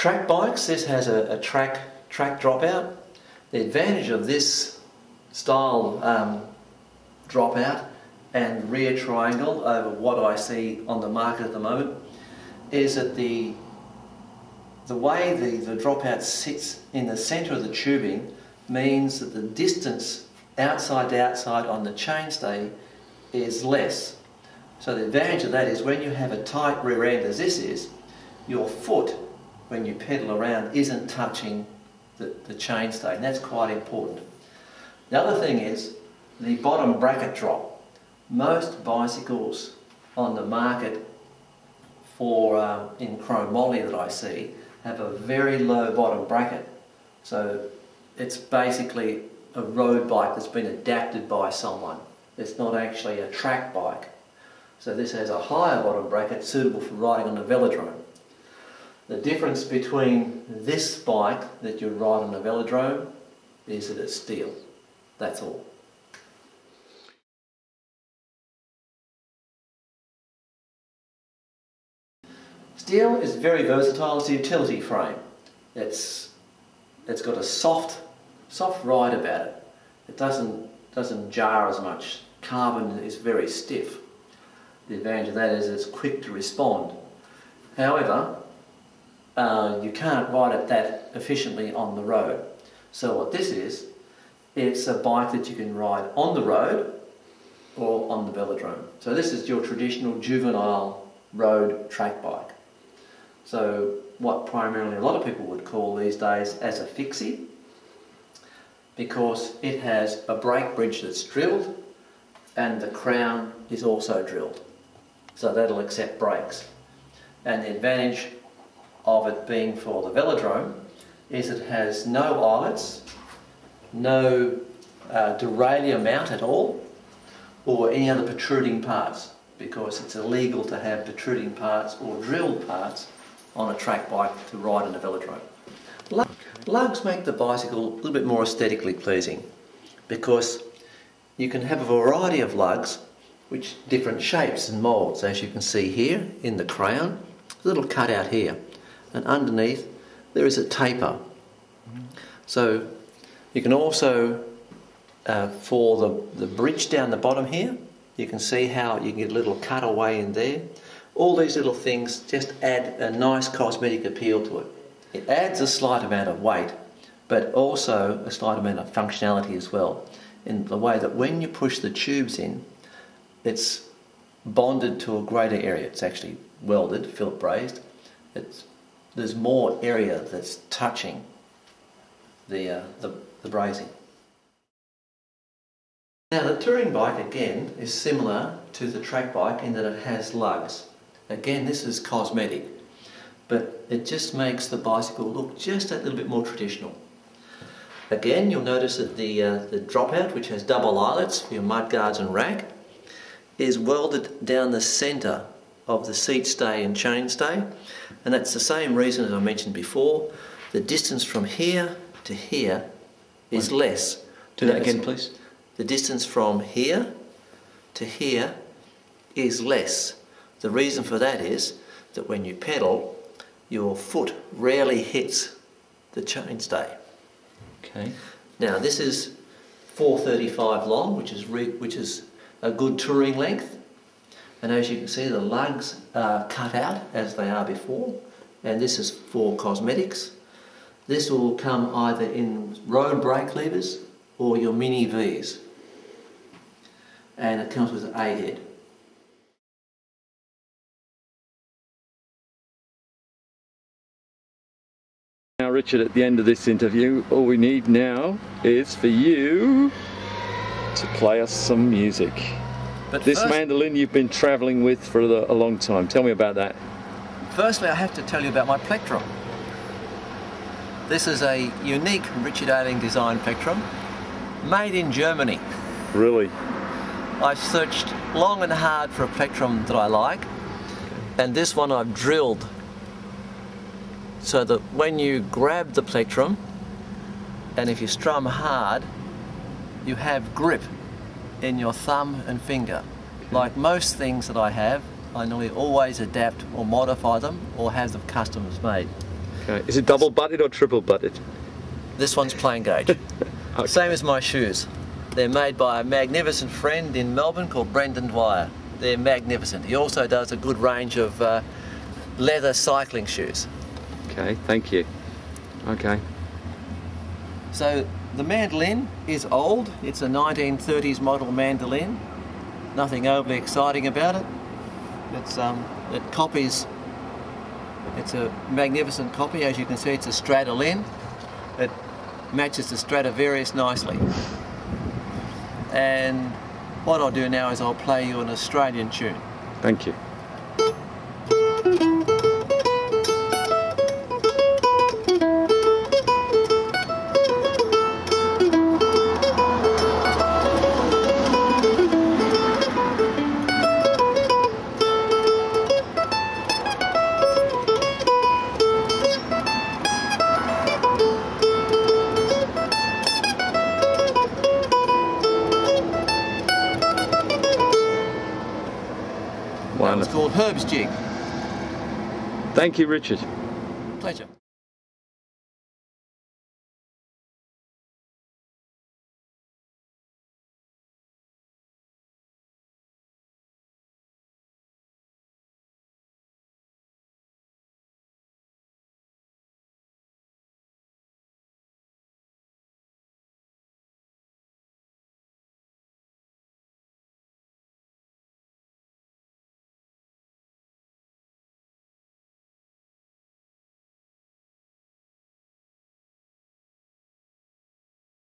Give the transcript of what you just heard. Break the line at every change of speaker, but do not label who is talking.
Track bikes, this has a track dropout. The advantage of this style dropout and rear triangle over what I see on the market at the moment is that the way the dropout sits in the centre of the tubing means that the distance outside to outside on the chainstay is less. So the advantage of that is when you have a tight rear end as this is, your foot when you pedal around isn't touching the chainstay, and that's quite important. The other thing is the bottom bracket drop. Most bicycles on the market for in chromoly that I see have a very low bottom bracket. So it's basically a road bike that's been adapted by someone. It's not actually a track bike. So this has a higher bottom bracket suitable for riding on a velodrome. The difference between this bike that you ride on a velodrome is that it's steel. That's all. Steel is very versatile. It's a utility frame. It's got a soft ride about it. It doesn't jar as much. Carbon is very stiff. The advantage of that is it's quick to respond. However, you can't ride it that efficiently on the road. So what this is, it's a bike that you can ride on the road or on the velodrome. So this is your traditional juvenile road track bike. So what primarily a lot of people would call these days as a fixie, because it has a brake bridge that's drilled and the crown is also drilled. So that'll accept brakes. And the advantage of it being for the velodrome is it has no eyelets, no derailleur mount at all, or any other protruding parts, because it's illegal to have protruding parts or drilled parts on a track bike to ride on a velodrome. Lugs make the bicycle a little bit more aesthetically pleasing, because you can have a variety of lugs which different shapes and moulds, as you can see here in the crown, a little cutout here, and underneath there is a taper. So you can also, for the bridge down the bottom here, you can see how you can get a little cutaway in there. All these little things just add a nice cosmetic appeal to it. It adds a slight amount of weight, but also a slight amount of functionality as well, in the way that when you push the tubes in, it's bonded to a greater area. It's actually welded, Philip brazed. There's more area that's touching the brazing. Now the touring bike again is similar to the track bike in that it has lugs. Again, this is cosmetic, but it just makes the bicycle look just a little bit more traditional. Again, you'll notice that the dropout, which has double eyelets for your mudguards and rack, is welded down the centre of the seat stay and chain stay, and that's the same reason as I mentioned before. The distance from here to here is less.
Do that again, please.
The distance from here to here is less. The reason for that is that when you pedal, your foot rarely hits the chainstay.
Okay.
Now this is 435 long, which is a good touring length, and as you can see, the lugs are cut out as they are before, and this is for cosmetics. This will come either in road brake levers or your mini V's, and it comes with an A-head.
Now Richard, at the end of this interview, all we need now is for you to play us some music. But this mandolin you've been travelling with for a long time. Tell me about that.
Firstly, I have to tell you about my plectrum. This is a unique Richard Ayling design plectrum, made in Germany.
Really?
I've searched long and hard for a plectrum that I like, and this one I've drilled so that when you grab the plectrum, and if you strum hard, you have grip in your thumb and finger. Like most things that I have, I nearly always adapt or modify them or have them customs made.
Okay. Is it double butted or triple butted?
This one's plain gauge.
Okay.
Same as my shoes. They're made by a magnificent friend in Melbourne called Brendan Dwyer. They're magnificent. He also does a good range of leather cycling shoes.
Okay, thank you. Okay.
So the mandolin is old. It's a 1930s model mandolin. Nothing overly exciting about it. It copies. It's a magnificent copy. As you can see, it's a Stradolin. It matches the Stradivarius nicely. And what I'll do now is I'll play you an Australian tune.
Thank you.
That was called Herb's Jig.
Thank you, Richard.
Pleasure.